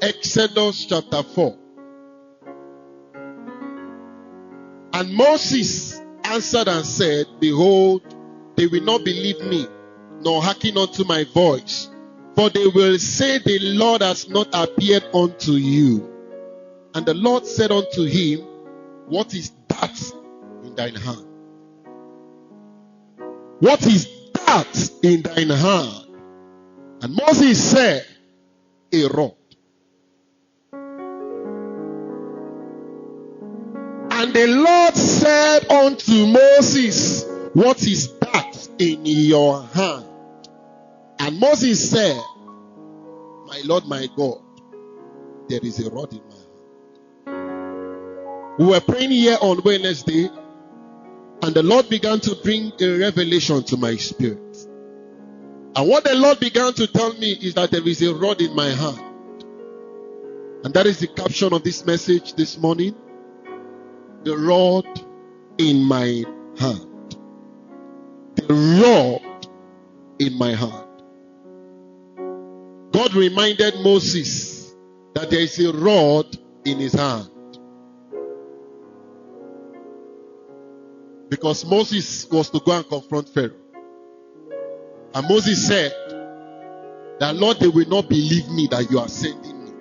Exodus chapter 4. And Moses answered and said, behold, they will not believe me, nor hearken unto my voice. For they will say, the Lord has not appeared unto you. And the Lord said unto him, what is that in thine hand? What is that in thine hand? And Moses said, a rod. And the Lord said unto Moses, what is that in your hand? And Moses said, my Lord, my God, there is a rod in my hand. We were praying here on Wednesday, and the Lord began to bring a revelation to my spirit. And what the Lord began to tell me is that there is a rod in my hand. And that is the caption of this message this morning. The rod in my hand. The rod in my hand. God reminded Moses that there is a rod in his hand. Because Moses was to go and confront Pharaoh. And Moses said that, Lord, they will not believe me that you are sending me.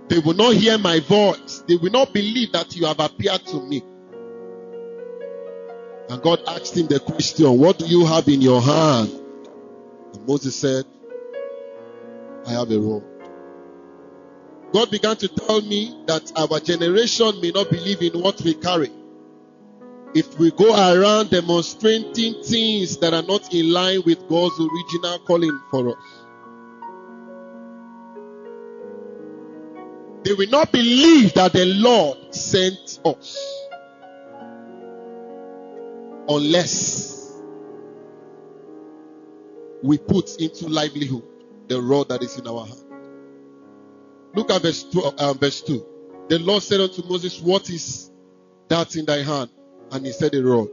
They will not hear my voice. They will not believe that you have appeared to me. And God asked him the question, what do you have in your hand? And Moses said, I have a rod. God began to tell me that our generation may not believe in what we carry. If we go around demonstrating things that are not in line with God's original calling for us. They will not believe that the Lord sent us unless we put into livelihood the rod that is in our hand. Look at verse 2. The Lord said unto Moses, what is that in thy hand? And he said, a rod.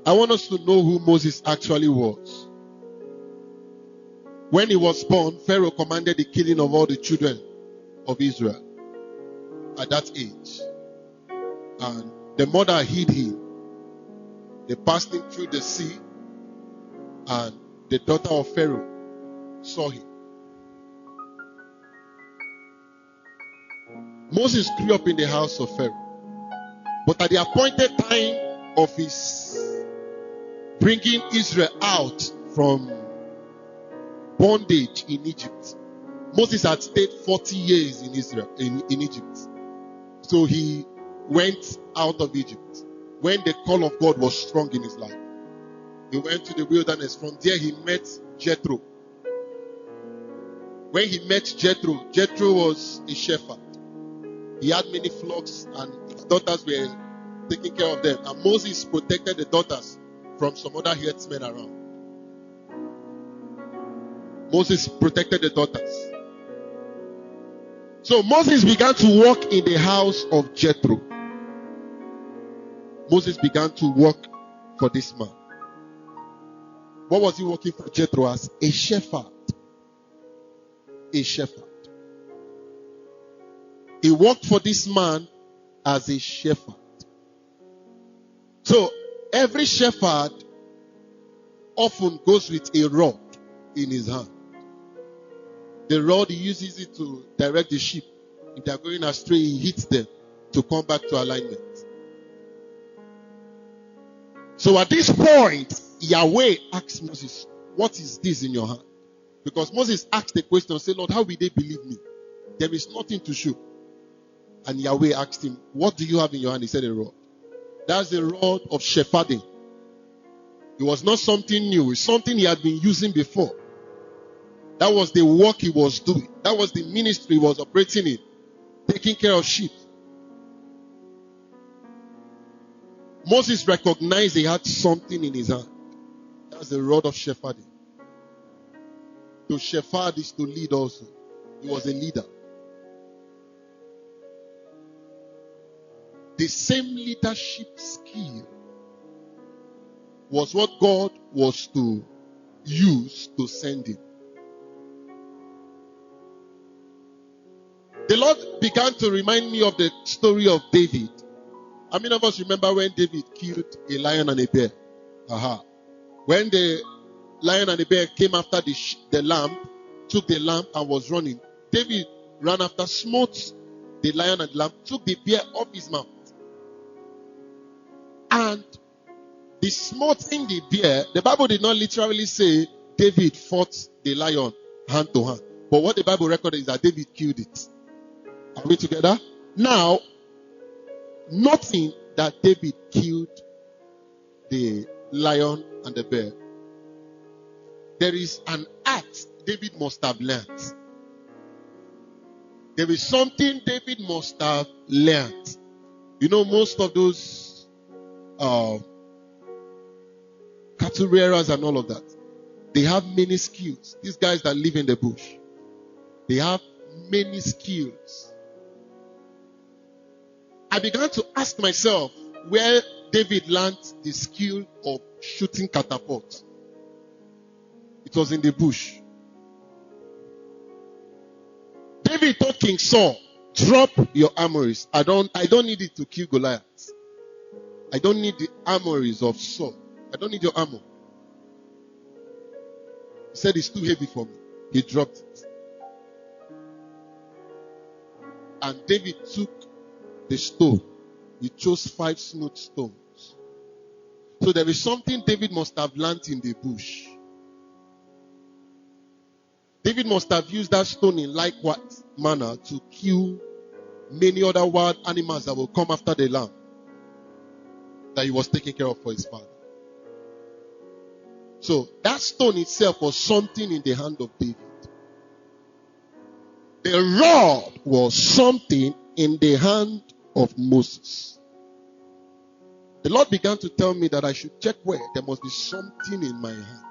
I want us to know who Moses actually was. When he was born, Pharaoh commanded the killing of all the children of Israel at that age. And the mother hid him. They passed him through the sea, and the daughter of Pharaoh saw him. Moses grew up in the house of Pharaoh. But at the appointed time of his bringing Israel out from bondage in Egypt, Moses had stayed 40 years in Israel, in Egypt. So he went out of Egypt when the call of God was strong in his life. He went to the wilderness. From there he met Jethro. When he met Jethro, Jethro was a shepherd. He had many flocks and his daughters were taking care of them. And Moses protected the daughters from some other herdsmen around. Moses protected the daughters. So Moses began to work in the house of Jethro. Moses began to work for this man. What was he working for Jethro as? A shepherd. A shepherd. He worked for this man as a shepherd. So every shepherd often goes with a rod in his hand. The rod, he uses it to direct the sheep. If they are going astray, he hits them to come back to alignment. So at this point, Yahweh asked Moses, what is this in your hand? Because Moses asked the question, say, Lord, how will they believe me? There is nothing to show. And Yahweh asked him, what do you have in your hand? He said, a rod. That's the rod of shepherding. It was not something new. It's something he had been using before. That was the work he was doing. That was the ministry he was operating in. Taking care of sheep. Moses recognized he had something in his hand. That's the rod of shepherding. To shepherd is to lead also. He was a leader. The same leadership skill was what God was to use to send him. The Lord began to remind me of the story of David. How many of us remember when David killed a lion and a bear? When the lion and the bear came after the lamb, took the lamb and was running, David ran after, smote the lion and the lamb, took the bear off his mouth. And the smoting the bear, the Bible did not literally say David fought the lion hand to hand. But what the Bible records is that David killed it. Are we together? Now, nothing that David killed the lion and the bear. There is an act David must have learned. There is something David must have learned. You know, most of those cattle rearers and all of that, they have many skills. These guys that live in the bush, they have many skills. I began to ask myself where David learned the skill of shooting catapult. It was in the bush. David told King Saul, drop your armories. I don't need it to kill Goliath. I don't need the armories of Saul. I don't need your armor. He said it's too heavy for me. He dropped it. And David took the stone. He chose 5 smooth stones. So there is something David must have learned in the bush. David must have used that stone in like what manner to kill many other wild animals that will come after the lamb that he was taking care of for his father. So that stone itself was something in the hand of David. The rod was something in the hand of Moses. The Lord began to tell me that I should check where there must be something in my hand.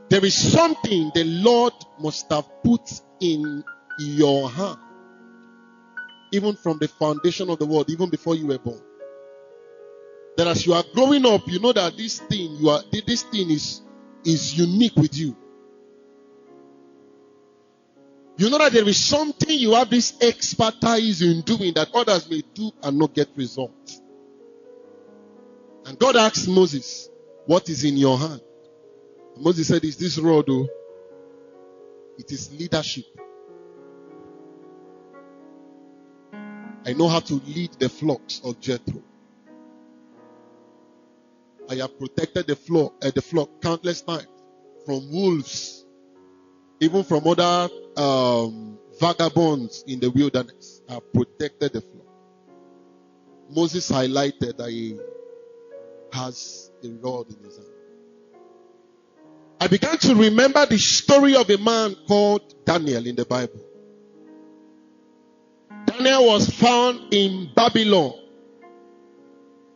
There is something the Lord must have put in your hand, even from the foundation of the world, even before you were born. That as you are growing up, you know that this thing is unique with you. You know that there is something you have this expertise in doing that others may do and not get results. And God asked Moses, what is in your hand? And Moses said, it's this rod, oh. It is leadership. I know how to lead the flocks of Jethro. I have protected the flock countless times from wolves, even from other vagabonds in the wilderness. I have protected the flock. Moses highlighted that he has a rod in his hand. I began to remember the story of a man called Daniel in the Bible. Daniel was found in Babylon.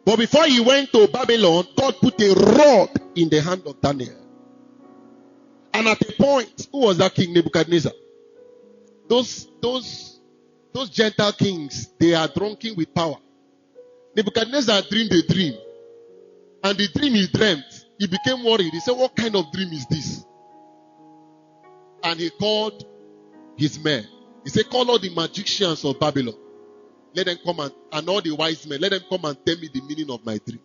But before he went to Babylon, God put a rod in the hand of Daniel. And at a point, who was that king? Nebuchadnezzar. Those Gentile kings, they are drunken with power. Nebuchadnezzar dreamed a dream. And the dream he dreamt, he became worried. He said, what kind of dream is this? And he called his men. He said, call all the magicians of Babylon. Let them come and all the wise men, let them come and tell me the meaning of my dream.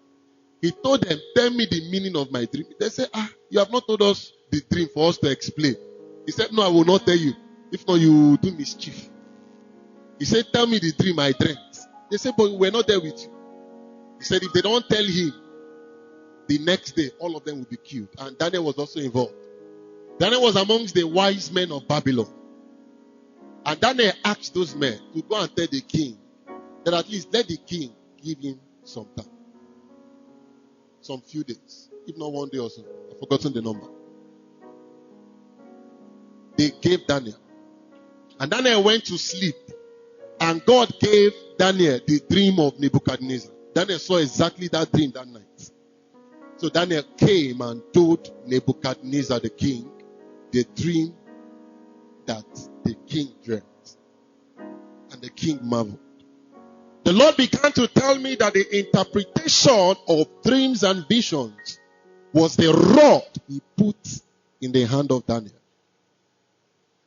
He told them, tell me the meaning of my dream. They said, you have not told us the dream for us to explain. He said, no, I will not tell you. If not, you will do mischief. He said, tell me the dream I dreamt. They said, but we're not there with you. He said, if they don't tell him, the next day, all of them will be killed. And Daniel was also involved. Daniel was amongst the wise men of Babylon. And Daniel asked those men to go and tell the king that at least let the king give him some time. Some few days. If not one day or so. I've forgotten the number. They gave Daniel. And Daniel went to sleep. And God gave Daniel the dream of Nebuchadnezzar. Daniel saw exactly that dream that night. So Daniel came and told Nebuchadnezzar the king the dream that the king dreamt. And the king marveled. The Lord began to tell me that the interpretation of dreams and visions was the rod he put in the hand of Daniel.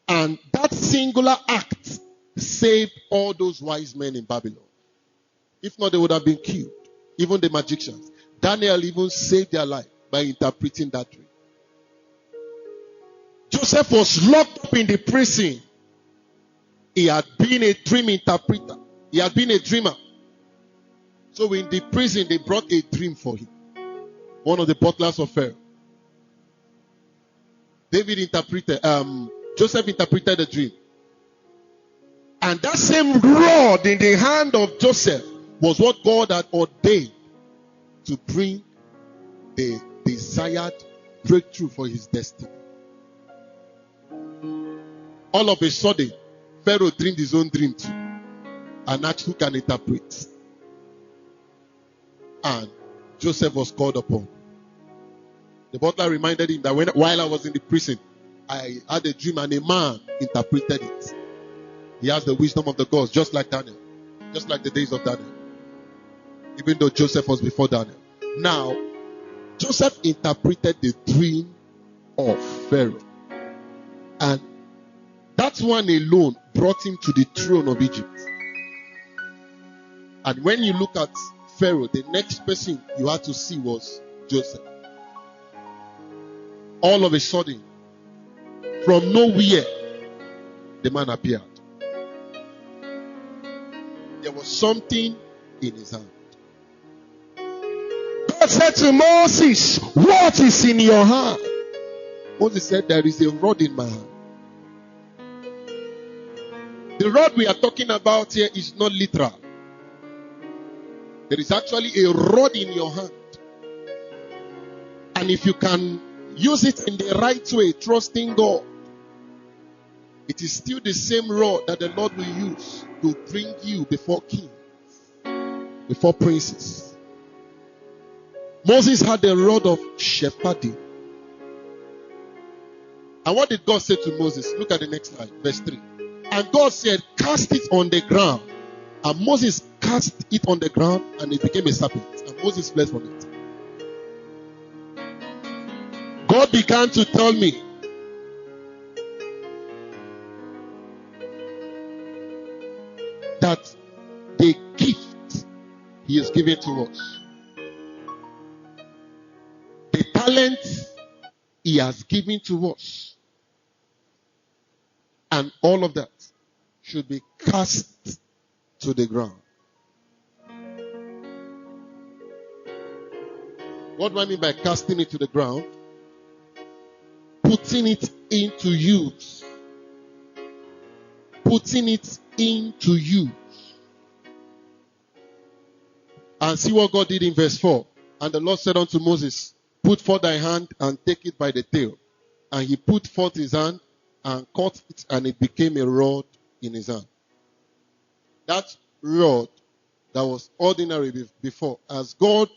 And that singular act saved all those wise men in Babylon. If not, they would have been killed. Even the magicians. Daniel even saved their life by interpreting that dream. Joseph was locked up in the prison. He had been a dream interpreter. He had been a dreamer. So in the prison, they brought a dream for him. One of the butlers of Pharaoh. Joseph interpreted the dream. And that same rod in the hand of Joseph was what God had ordained to bring the desired breakthrough for his destiny. All of a sudden, Pharaoh dreamed his own dream too. And asked who can interpret. And Joseph was called upon. The butler reminded him that while I was in the prison, I had a dream and a man interpreted it. He has the wisdom of the gods, just like Daniel. Just like the days of Daniel. Even though Joseph was before Daniel. Now, Joseph interpreted the dream of Pharaoh. And that one alone brought him to the throne of Egypt. And when you look at Pharaoh, the next person you had to see was Joseph. All of a sudden, from nowhere, the man appeared. There was something in his hand. God said to Moses, "What is in your hand?" Moses said, "There is a rod in my hand." The rod we are talking about here is not literal. There is actually a rod in your hand. And if you can use it in the right way, trusting God, it is still the same rod that the Lord will use to bring you before kings, before princes. Moses had the rod of shepherding. And what did God say to Moses? Look at the next slide, verse 3. And God said, "Cast it on the ground." And Moses cast it on the ground and it became a serpent. And Moses fled from it. God began to tell me that the gift He is giving to us, the talent He has given to us, and all of that should be cast to the ground. What do I mean by casting it to the ground? Putting it into use. Putting it into use. And see what God did in verse 4. And the Lord said unto Moses, "Put forth thy hand and take it by the tail." And he put forth his hand and caught it, and it became a rod in his hand. That rod that was ordinary before, as God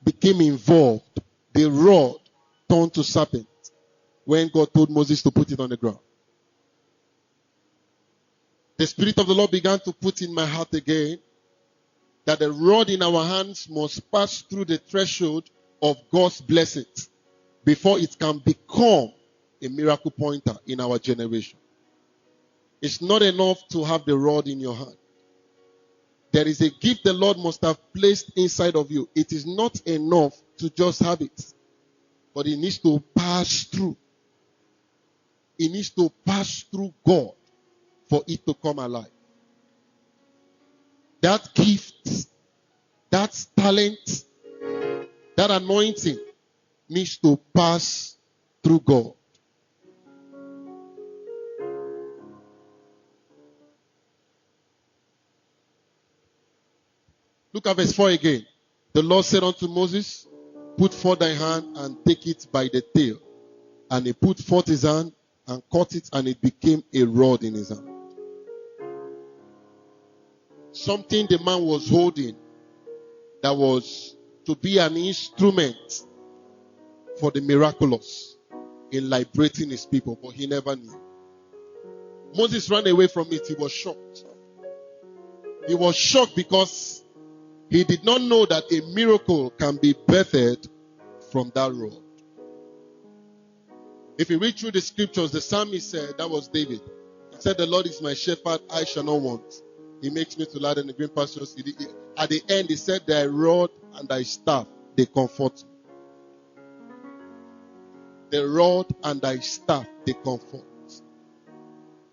became involved, the rod turned to serpent when God told Moses to put it on the ground. The Spirit of the Lord began to put in my heart again that the rod in our hands must pass through the threshold of God's blessings before it can become a miracle pointer in our generation. It's not enough to have the rod in your hand. There is a gift the Lord must have placed inside of you. It is not enough to just have it, but it needs to pass through. It needs to pass through God for it to come alive. That gift, that talent, that anointing needs to pass through God. Look at verse 4 again. The Lord said unto Moses, "Put forth thy hand and take it by the tail." And he put forth his hand and caught it, and it became a rod in his hand. Something the man was holding that was to be an instrument for the miraculous in liberating his people, but he never knew. Moses ran away from it. He was shocked. He was shocked because he did not know that a miracle can be birthed from that rod. If you read through the scriptures, the psalmist said, that was David. He said, the Lord is my shepherd, I shall not want. He makes me to lie in the green pastures. At the end, he said, thy rod and thy staff, they comfort me. The rod and thy staff, they comfort.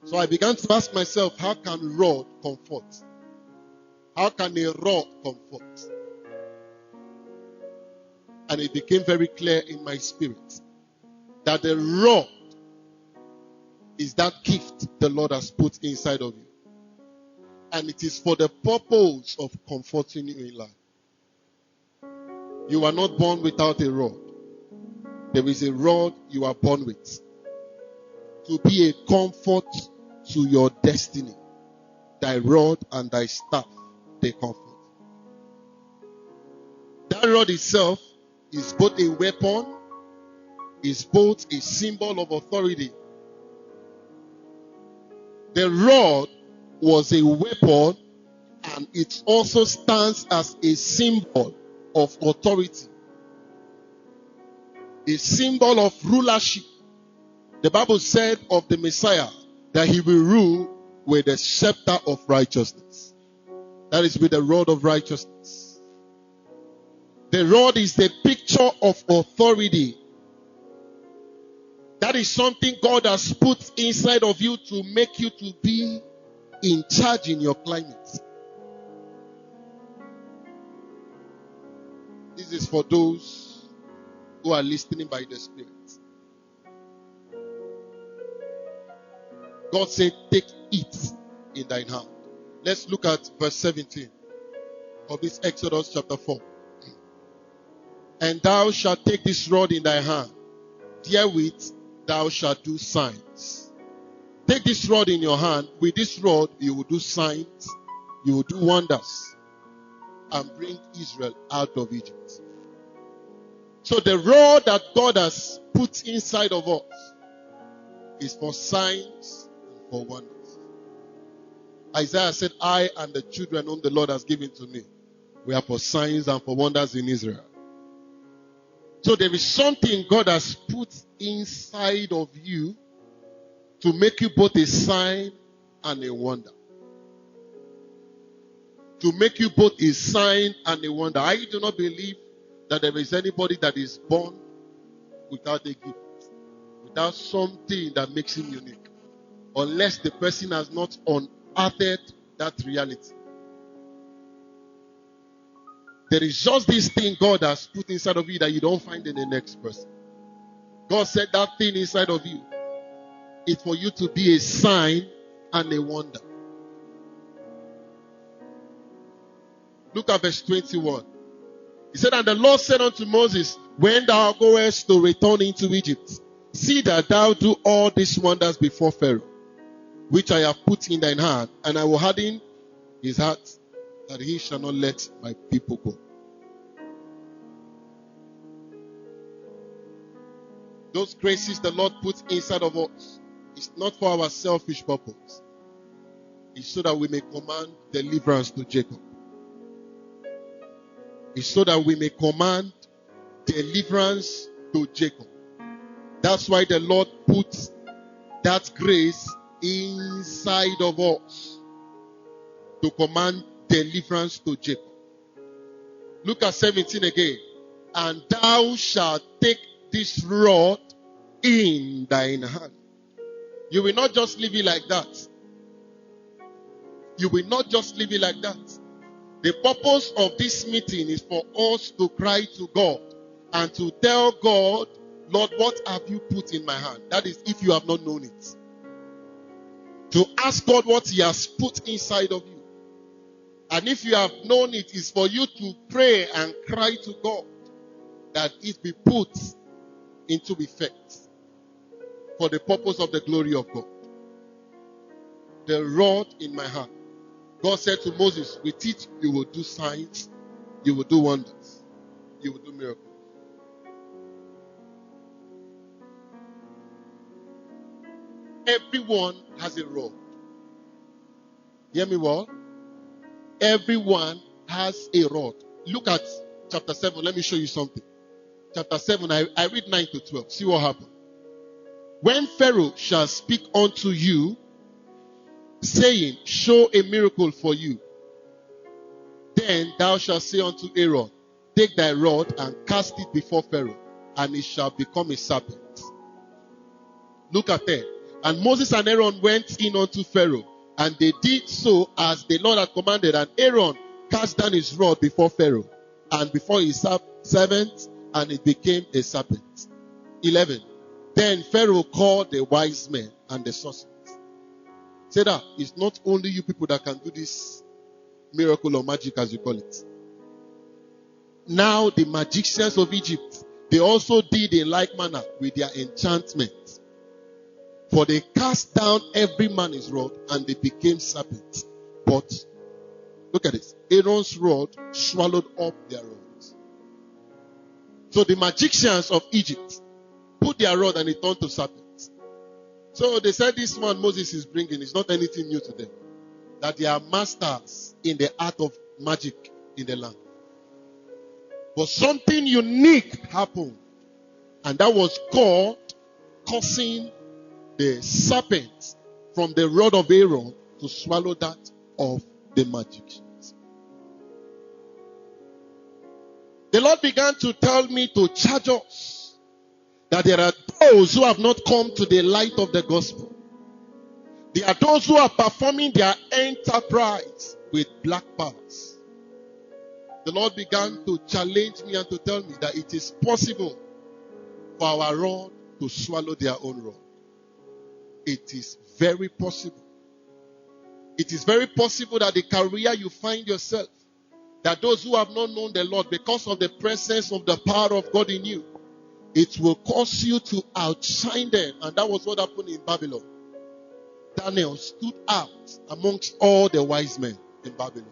So I began to ask myself, how can rod comfort? How can a rod comfort? And it became very clear in my spirit that the rod is that gift the Lord has put inside of you. And it is for the purpose of comforting you in life. You are not born without a rod. There is a rod you are born with. To be a comfort to your destiny. Thy rod and thy staff, they comfort. That rod itself is both a weapon, is both a symbol of authority. The rod was a weapon, and it also stands as a symbol of authority. A symbol of rulership. The Bible said of the Messiah that he will rule with the scepter of righteousness. That is with the rod of righteousness. The rod is the picture of authority. That is something God has put inside of you to make you to be in charge in your climate. This is for those who are listening by the Spirit. God said, take it in thine hand. Let's look at verse 17 of this Exodus chapter 4. And thou shalt take this rod in thy hand. Therewith thou shalt do signs. Take this rod in your hand. With this rod you will do signs. You will do wonders. And bring Israel out of Egypt. So the rod that God has put inside of us is for signs and for wonders. Isaiah said, I and the children whom the Lord has given to me, we are for signs and for wonders in Israel. So there is something God has put inside of you to make you both a sign and a wonder. To make you both a sign and a wonder. I do not believe that there is anybody that is born without a gift, without something that makes him unique, unless the person has not unearthed that reality. There is just this thing God has put inside of you that you don't find in the next person. God said that thing inside of you is for you to be a sign and a wonder. Look at verse 21. He said, and the Lord said unto Moses, when thou goest to return into Egypt, see that thou do all these wonders before Pharaoh, which I have put in thine hand, and I will harden his heart, that he shall not let my people go. Those graces the Lord puts inside of us is not for our selfish purpose. It's so that we may command deliverance to Jacob. It's so that we may command deliverance to Jacob. That's why the Lord puts that grace inside of us to command deliverance to Jacob. Look at 17 again. And thou shalt take this rod in thine hand. You will not just leave it like that. You will not just leave it like that. The purpose of this meeting is for us to cry to God and to tell God, Lord, what have you put in my hand? That is, if you have not known it. To ask God what he has put inside of you. And if you have known it, is for you to pray and cry to God that it be put into effect for the purpose of the glory of God. The rod in my hand. God said to Moses, with it you will do signs, you will do wonders, you will do miracles. Everyone has a rod. Hear me well? Everyone has a rod. Look at chapter 7. Let me show you something. Chapter 7, I read 9 to 12. See what happened. When Pharaoh shall speak unto you, saying, show a miracle for you, then thou shalt say unto Aaron, take thy rod and cast it before Pharaoh, and it shall become a serpent. Look at that. And Moses and Aaron went in unto Pharaoh, and they did so as the Lord had commanded. And Aaron cast down his rod before Pharaoh and before his servants, and it became a serpent. 11. Then Pharaoh called the wise men and the sorcerers. Say that it's not only you people that can do this miracle or magic, as you call it. Now the magicians of Egypt, they also did in like manner with their enchantment. For they cast down every man his rod, and they became serpents. But look at this. Aaron's rod swallowed up their rods. So the magicians of Egypt put their rod and it turned to serpents. So they said this man Moses is bringing is not anything new to them. That they are masters in the art of magic in the land. But something unique happened. And that was God causing the serpent from the rod of Aaron to swallow that of the magicians. The Lord began to tell me to charge us that there are those who have not come to the light of the gospel. There are those who are performing their enterprise with black powers. The Lord began to challenge me and to tell me that it is possible for our rod to swallow their own rod. It is very possible. It is very possible that the career you find yourself, that those who have not known the Lord, because of the presence of the power of God in you, it will cause you to outshine them. And that was what happened in Babylon. Daniel stood out amongst all the wise men in Babylon.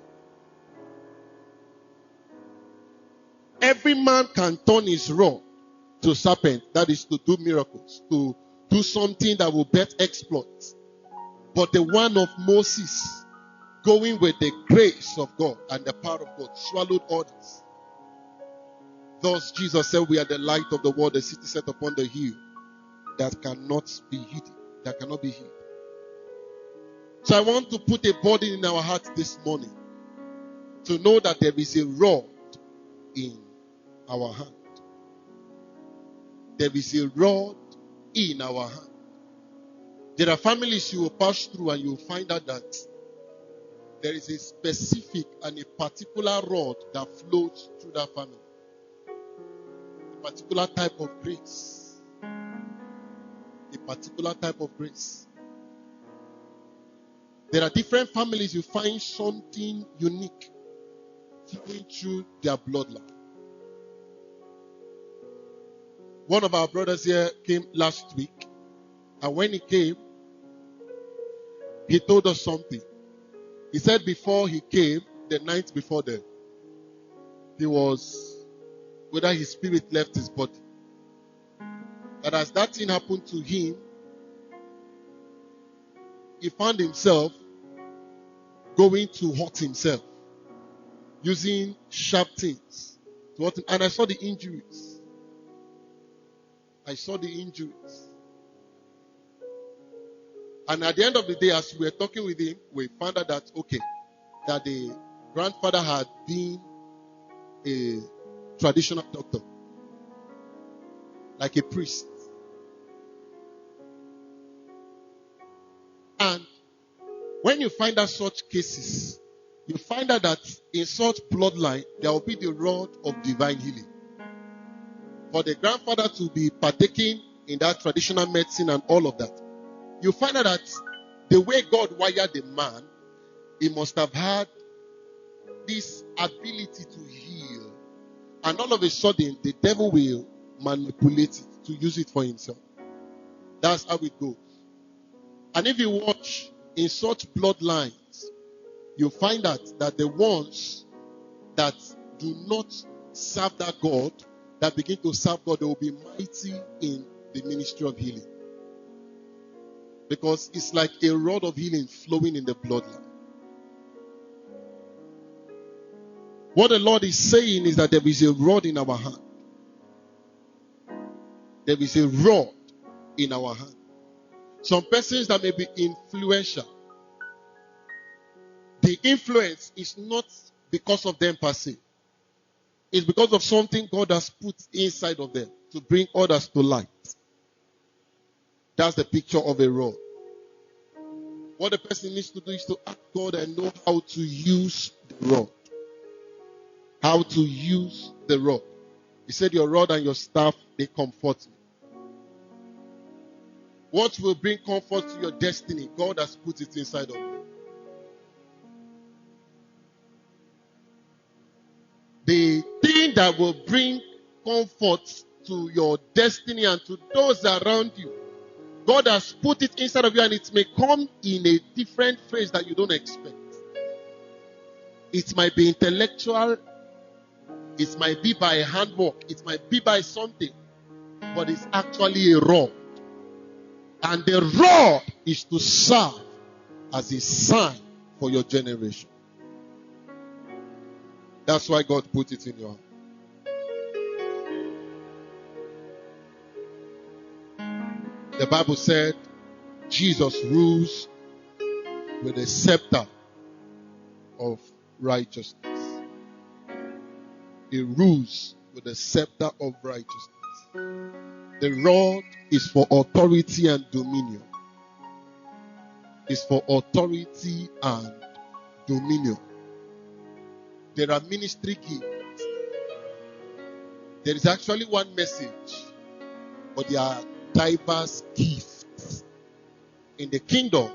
Every man can turn his rod to serpent, that is to do miracles, to do something that will bet exploits. But the one of Moses, going with the grace of God and the power of God, swallowed others. Thus Jesus said, we are the light of the world, the city set upon the hill that cannot be hidden, that cannot be hid. So I want to put a burden in our hearts this morning to know that there is a rod in our hand. There is a rod in our hand. There are families you will pass through and you will find out that there is a specific and a particular rod that flows through that family. A particular type of grace. A particular type of grace. There are different families you find something unique flowing through their bloodline. One of our brothers here came last week, and when he came, he told us something. He said before he came, the night before then, he was, whether his spirit left his body. That as that thing happened to him, he found himself going to hurt himself, using sharp things to hurt him. And I saw the injuries. And at the end of the day, as we were talking with him, we found out that, that the grandfather had been a traditional doctor, like a priest. And when you find out such cases, you find out that in such bloodline, there will be the rod of divine healing. For the grandfather to be partaking in that traditional medicine and all of that, you find out that the way God wired the man, he must have had this ability to heal. And all of a sudden, the devil will manipulate it to use it for himself. That's how it goes. And if you watch in such bloodlines, you find out that the ones that do not serve that God, that begin to serve God, they will be mighty in the ministry of healing. Because it's like a rod of healing flowing in the bloodline. What the Lord is saying is that there is a rod in our hand. There is a rod in our hand. Some persons that may be influential, the influence is not because of them per se. It's because of something God has put inside of them to bring others to light. That's the picture of a rod. What the person needs to do is to ask God and know how to use the rod. How to use the rod. He said, your rod and your staff, they comfort me. What will bring comfort to your destiny? God has put it inside of you. The thing that will bring comfort to your destiny and to those around you, God has put it inside of you, and it may come in a different phrase that you don't expect. It might be intellectual, it might be by handwork, it might be by something, but it's actually a rod. And the rod is to serve as a sign for your generation. That's why God put it in your hand. The Bible said Jesus rules with a scepter of righteousness. He rules with a scepter of righteousness. The rod is for authority and dominion. It's for authority and dominion. There are ministry gifts. There is actually one message, but there are diverse gifts. In the kingdom,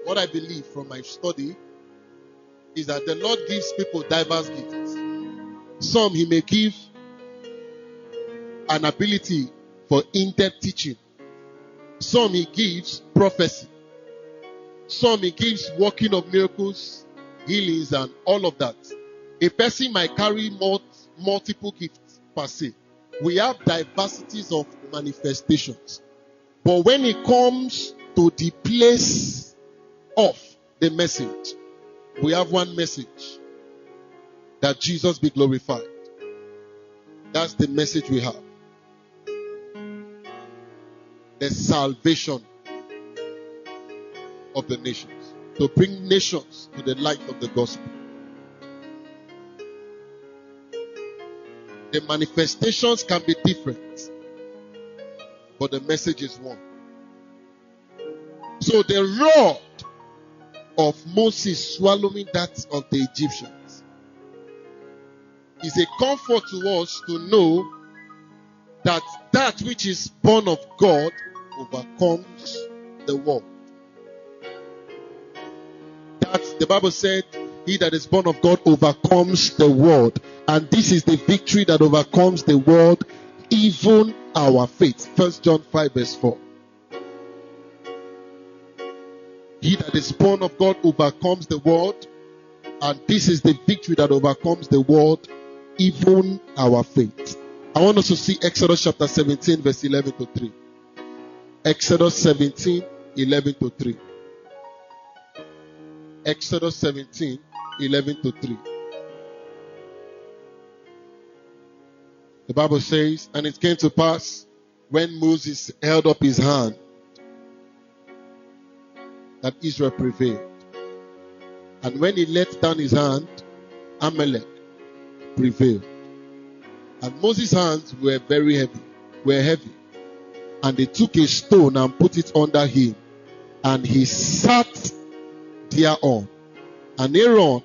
what I believe from my study is that the Lord gives people diverse gifts. Some He may give an ability for in-depth teaching. Some He gives prophecy. Some He gives working of miracles, healings, and all of that. A person might carry multiple gifts per se. We have diversities of manifestations. But when it comes to the place of the message, we have one message: that Jesus be glorified. That's the message we have. The salvation of the nations. To bring nations to the light of the gospel. The manifestations can be different, but the message is one. So the rod of Moses swallowing that of the Egyptians is a comfort to us to know that that which is born of God overcomes the world. That the Bible said, he that is born of God overcomes the world. And this is the victory that overcomes the world, even our faith. 1 John 5 verse 4. He that is born of God overcomes the world. And this is the victory that overcomes the world, even our faith. I want us to see Exodus chapter 17 verse 11 to 3. Exodus 17, 11 to 3. Exodus 17, 11 to 3. The Bible says, and it came to pass when Moses held up his hand that Israel prevailed. And when he let down his hand, Amalek prevailed. And Moses' hands were very heavy. And they took a stone and put it under him. And he sat thereon. And Aaron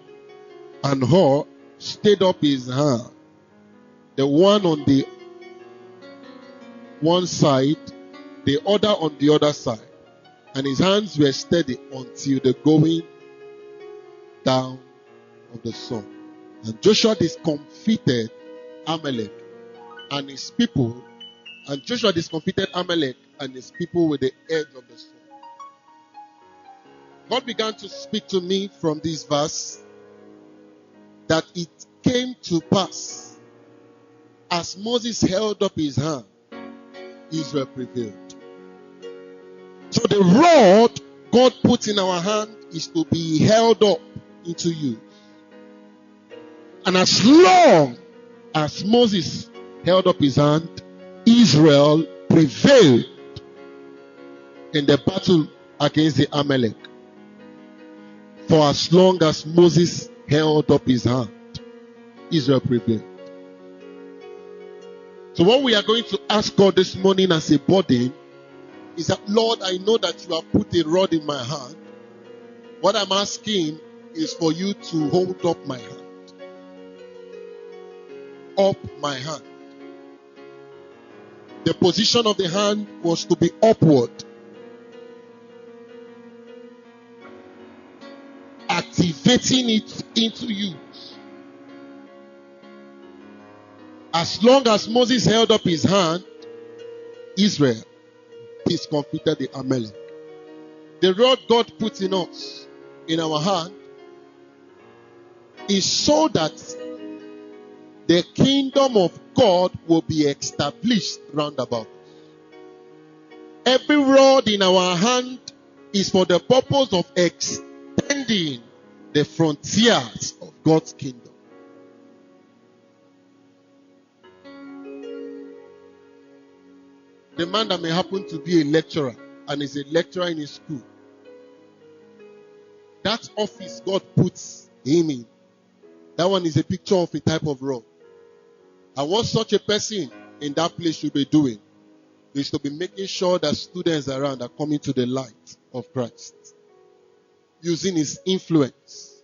and Hur stayed up his hand, the one on the one side, the other on the other side. And his hands were steady until the going down of the sun. And Joshua discomfited Amalek and his people. And Joshua discomfited Amalek and his people with the edge of the sword. God began to speak to me from this verse that it came to pass as Moses held up his hand, Israel prevailed. So the rod God put in our hand is to be held up into use. And as long as Moses held up his hand, Israel prevailed. in the battle against the Amalek. For as long as Moses held up his hand, Israel prevailed. So what we are going to ask God this morning as a burden is that, Lord, I know that you have put a rod in my hand. What I'm asking is for you to hold up my hand. Up my hand. The position of the hand was to be upward. Activating it into you. As long as Moses held up his hand, Israel discomfited the Amalek. The rod God put in us, in our hand, is so that the kingdom of God will be established round about. Every rod in our hand is for the purpose of extending the frontiers of God's kingdom. The man that may happen to be a lecturer and is a lecturer in his school, that office God puts him in, that one is a picture of a type of rod. And what such a person in that place should be doing is to be making sure that students around are coming to the light of Christ, using his influence.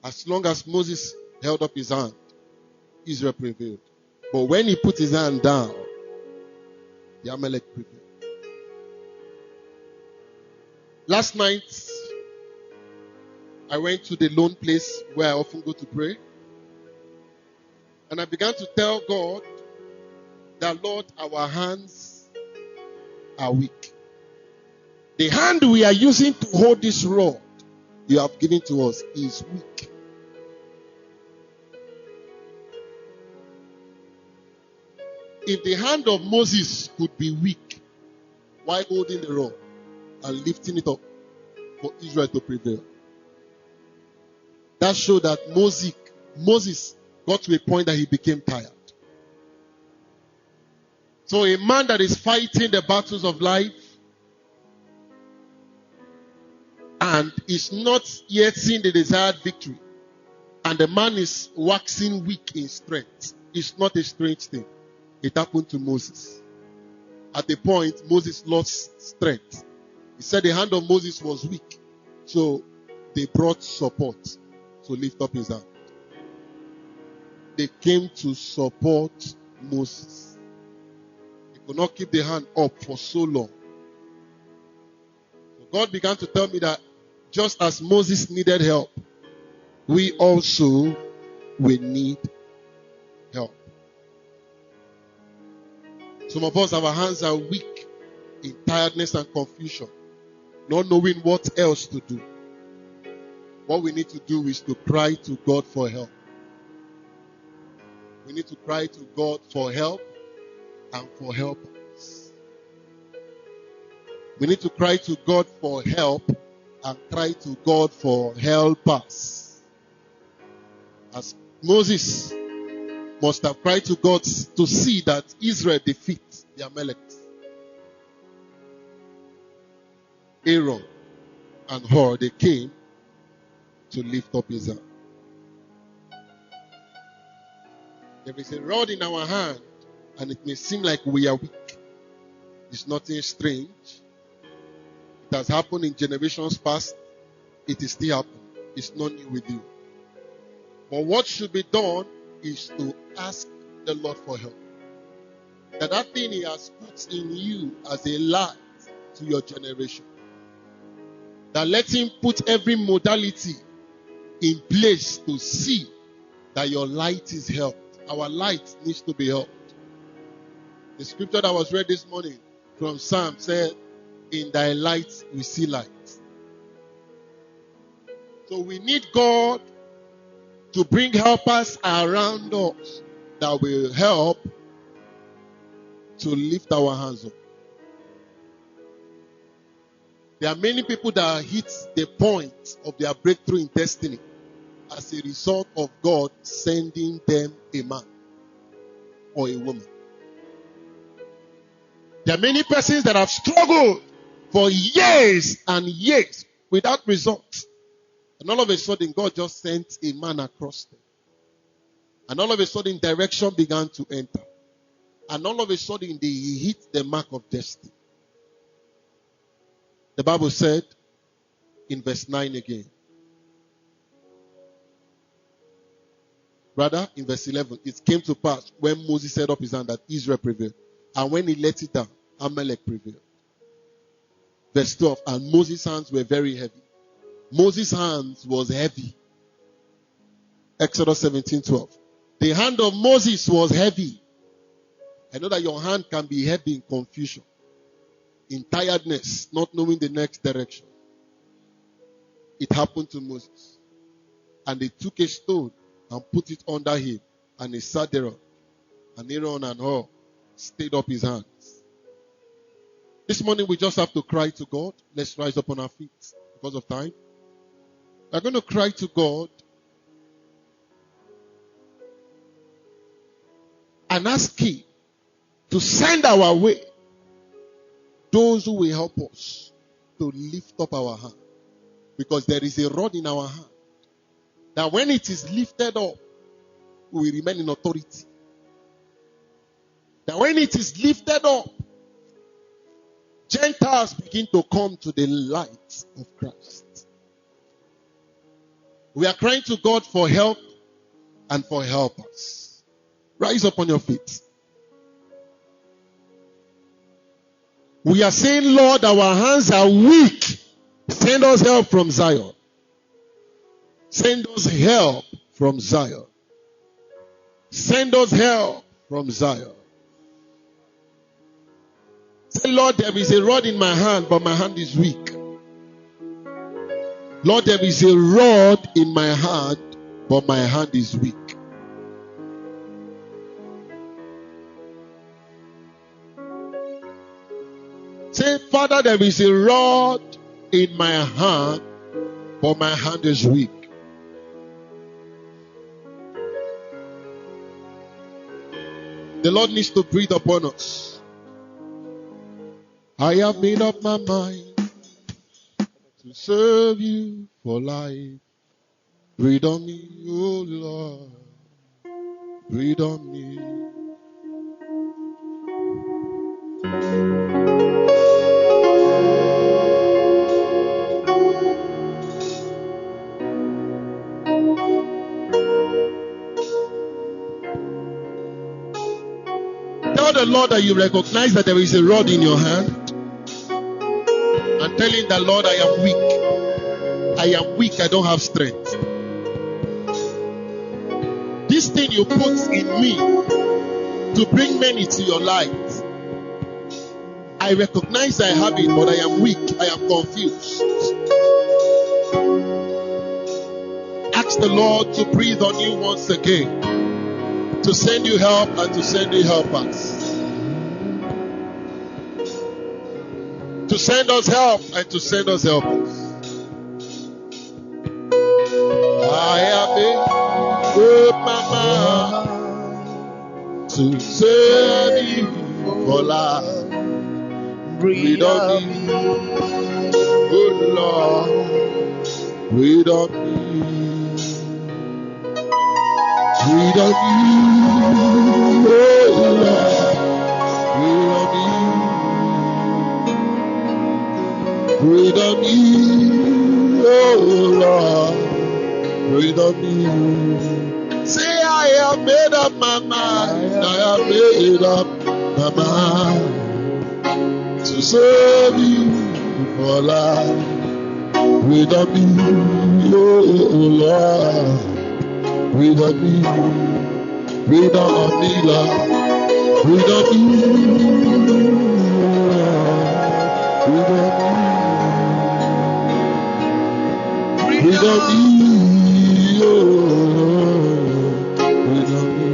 As long as Moses held up his hand, Israel prevailed. But when he put his hand down, the Amalek prevailed. Last night, I went to the lone place where I often go to pray. And I began to tell God that, Lord, our hands are weak. The hand we are using to hold this rod you have given to us is weak. If the hand of Moses could be weak while holding the rod and lifting it up for Israel to prevail, that showed that Moses got to a point that he became tired. So a man that is fighting the battles of life and is not yet seeing the desired victory, and the man is waxing weak in strength, it's not a strange thing. It happened to Moses. At a point, Moses lost strength. He said the hand of Moses was weak. So they brought support to lift up his hand. They came to support Moses. He could not keep the hand up for so long. So God began to tell me that just as Moses needed help, we also will need help. Some of us, our hands are weak in tiredness and confusion, not knowing what else to do. What we need to do is to cry to God for help. We need to cry to God for help and for helpers. We need to cry to God for help and cry to God for helpers. As Moses must have cried to God to see that Israel defeats the Amalekites. Aaron and Hur, they came to lift up his hand. There is a rod in our hand, and it may seem like we are weak. It's nothing strange. It has happened in generations past. It is still happening. It's not new with you. But what should be done is to ask the Lord for help. That thing he has put in you as a light to your generation. That let him put every modality in place to see that your light is helped. Our light needs to be helped. The scripture that was read this morning from Psalm said, in thy light we see light. So we need God to bring helpers around us that will help to lift our hands up. There are many people that hit the point of their breakthrough in destiny as a result of God sending them a man or a woman. There are many persons that have struggled for years and years without results. And all of a sudden, God just sent a man across them. And all of a sudden, direction began to enter. And all of a sudden, they hit the mark of destiny. The Bible said in verse 9 again. Rather, in verse 11, it came to pass when Moses set up his hand that Israel prevailed. And when he let it down, Amalek prevailed. Verse 12, and Moses' hands were very heavy. Moses' hands was heavy. Exodus 17:12. The hand of Moses was heavy. I know that your hand can be heavy in confusion, in tiredness, not knowing the next direction. It happened to Moses. And they took a stone and put it under him, and he sat thereon. And Aaron and Hur stayed up his hands. This morning we just have to cry to God. Let's rise up on our feet because of time. We're going to cry to God and ask Him to send our way those who will help us to lift up our hand. Because there is a rod in our hand that when it is lifted up, we will remain in authority. That when it is lifted up, Gentiles begin to come to the light of Christ. We are crying to God for help and for helpers. Rise up on your feet. We are saying, Lord, our hands are weak. Send us help from Zion. Send us help from Zion. Send us help from Zion. Say, Lord, there is a rod in my hand, but my hand is weak. Lord, there is a rod in my hand, but my hand is weak. Say, Father, there is a rod in my hand, but my hand is weak. The Lord needs to breathe upon us. I have made up my mind to serve you for life. Breathe on me, oh Lord. Breathe on me. Tell the Lord that you recognize that there is a rod in your hand. And tell him that, Lord, I am weak. I am weak. I don't have strength. This thing you put in me to bring men into your light, I recognize I have it, but I am weak. I am confused. Ask the Lord to breathe on you once again, to send you help and to send you helpers. To send us help and to send us helpers. I have made up my mind to serve you for life. Breathe on me, good Lord. Breathe on me. Breathe on me, oh Lord. Breathe on me. Breathe on me, oh Lord. Breathe on me. Say, I have made up my mind. I have made up my mind to serve you for life. Breathe on me, oh Lord. Breathe on me. Breathe on me, Lord. Breathe on me. Breathe on me. Breathe on me, oh, breathe on me.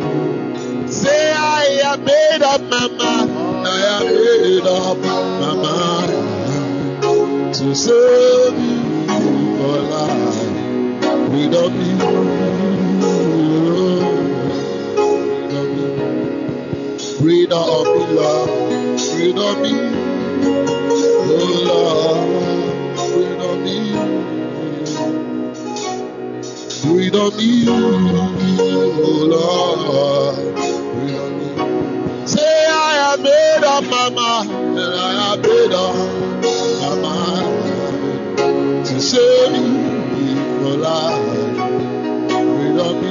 Say, I have made up my mind. I have made up my mind to serve you for life. Breathe on me, oh, breathe Breathe on me, Lord. Breathe on me. Oh Lord. Breathe on me. Breathe on me. Oh Lord. Breathe on me. Say I have made up my mind. And I have made up my mind to serve you for life. Breathe on me.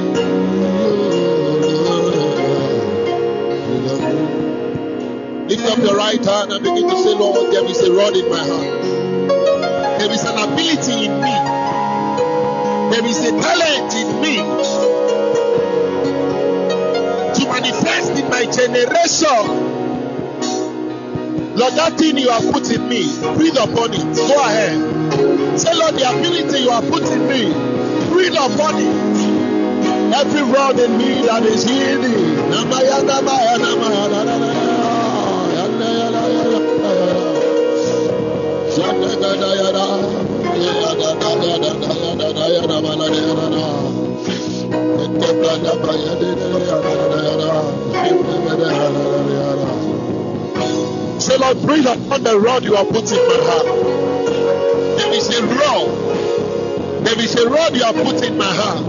Lift up your right hand and begin to say, Lord, there is a rod in my hand. There is an ability in me. There is a talent in me to manifest in my generation. Lord, that thing you have put in me, breathe upon it. Go ahead. Say, Lord, the ability you have put in me, breathe upon it. Every rod in me that is healing. Say, Lord, breathe upon the rod you have put in my heart. There is a rod. There is a rod you have put in my heart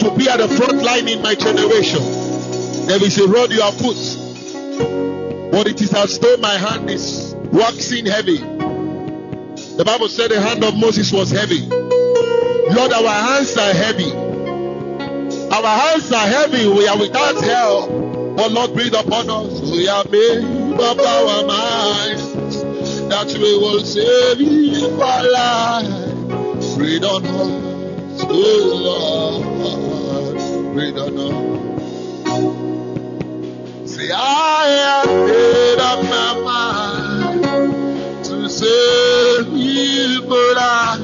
to be at the front line in my generation. There is a rod you have put, but it is as though my hand is waxing heavy. The Bible said the hand of Moses was heavy. Lord, our hands are heavy. Our hands are heavy. We are without help. But Lord, breathe upon us. We are made up our minds that we will save you for life. Breathe on us, oh Lord. Breathe on us. Say, I have made up my mind to save you for life.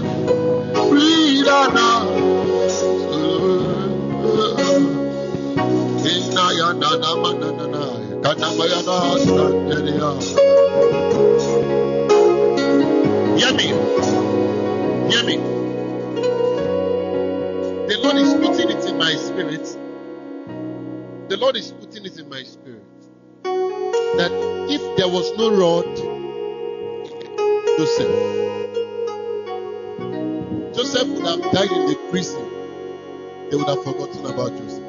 Breathe on us. Hear me. Hear me. The Lord is putting it in my spirit. The Lord is putting it in my spirit that if there was no rod, Joseph would have died in the prison. They would have forgotten about Joseph.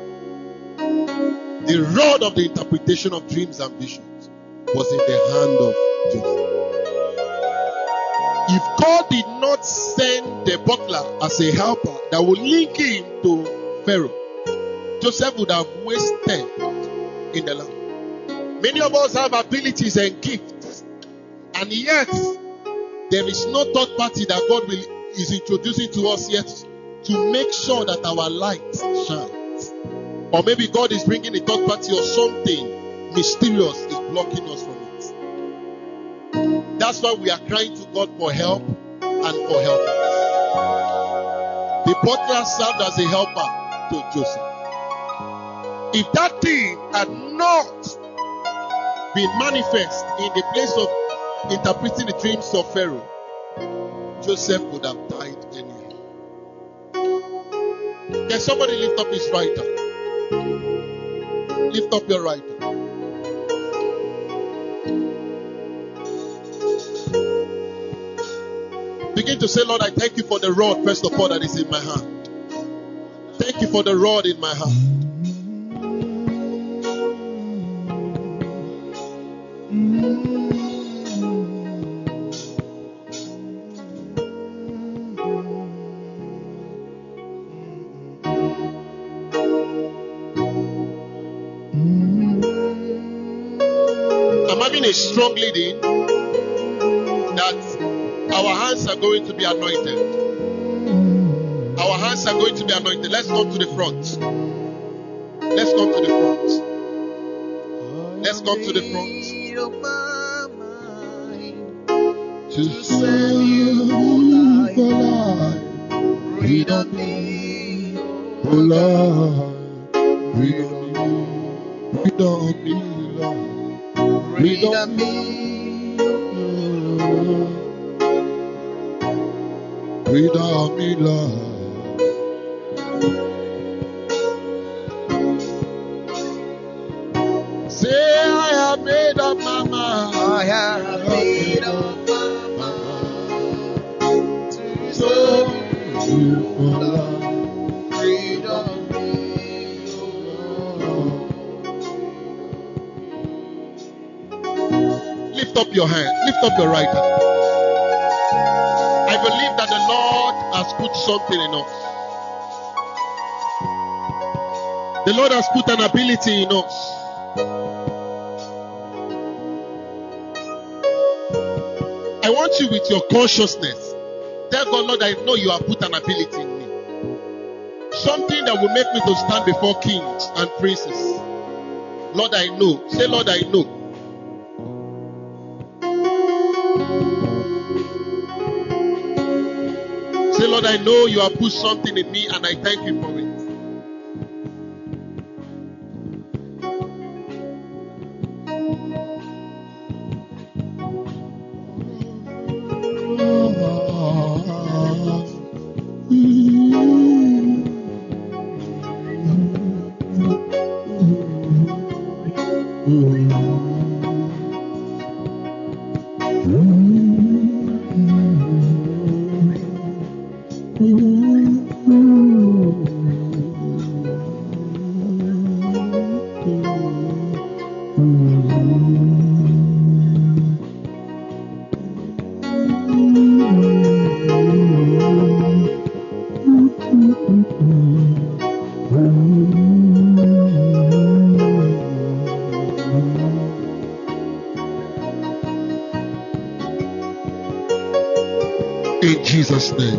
The rod of the interpretation of dreams and visions was in the hand of Joseph. If God did not send the butler as a helper that would link him to Pharaoh, Joseph would have wasted in the land. Many of us have abilities and gifts, and yet there is no third party that God is introducing to us yet to make sure that our light shines. Or maybe God is bringing a third party or something mysterious is blocking us from it. That's why we are crying to God for help and for helpers. The butler served as a helper to Joseph. If that thing had not been manifest in the place of interpreting the dreams of Pharaoh, Joseph would have died anyhow. Can somebody lift up his right hand? Lift up your right hand. Begin to say, Lord, I thank you for the rod, first of all, that is in my hand. Thank you for the rod in my hand. I'm having a strong leading that our hands are going to be anointed. Our hands are going to be anointed. Let's come to the front. Let's come to the front. Let's come to the front. To save you for life. Breathe on me, oh Lord. Breathe on me. Breathe on me, Lord. Breathe on me. Breathe on me, Lord. Say, I have made up my mind. I have made up my mind to serve you, Lord. Freedom me, Lord. Lift up your hand. Lift up your right hand. I believe that the Lord has put something in us. The Lord has put an ability in us. I want you with your consciousness. Tell God, Lord, I know you have put an ability in me. Something that will make me to stand before kings and princes. Lord, I know. Say, Lord, I know. Say, Lord, I know you have put something in me and I thank you for it. In Jesus' name.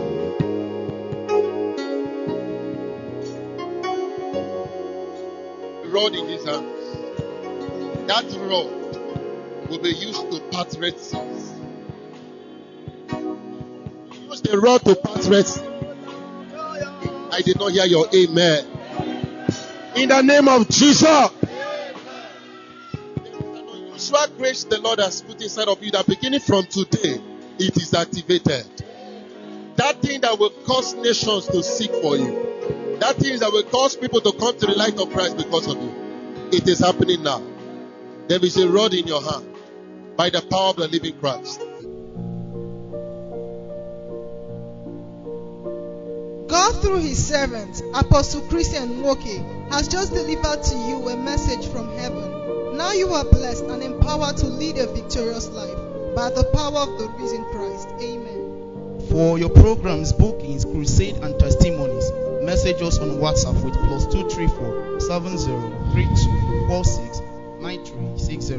Rod in his hands. That rod will be used to part Red Seas. Use the rod to part Red Sea. I did not hear your amen. In the name of Jesus. There is an unusual grace the Lord has put inside of you that beginning from today, it is activated. That thing that will cause nations to seek for you. That thing that will cause people to come to the light of Christ because of you. It is happening now. There is a rod in your hand by the power of the living Christ. God, through his servant, Apostle Christian Nwoke, has just delivered to you a message from heaven. Now you are blessed and empowered to lead a victorious life by the power of the risen Christ. Amen. For your programs, bookings, crusade, and testimonies, message us on WhatsApp with +234 7032 46 9360.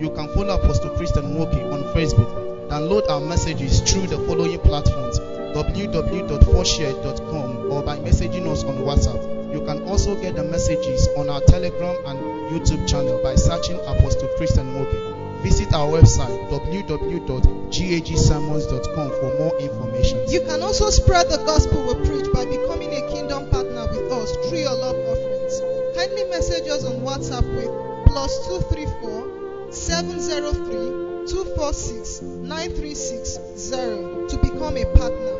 You can follow Apostle Christian Nwoke on Facebook. Download our messages through the following platforms: www.4share.com or by messaging us on WhatsApp. You can also get the messages on our Telegram and YouTube channel by searching Apostle Christian Nwoke. Visit our website www.gagsermons.com for more information. You can also spread the gospel we preach by becoming a kingdom partner with us through your love offerings. Kindly message us on WhatsApp with +234 703 246 9360 to become a partner.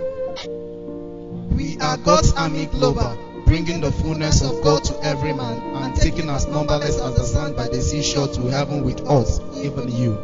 We are God's Army Global, bringing the fullness of God to every man and taking us numberless as the sand by the seashore to heaven with us, even you.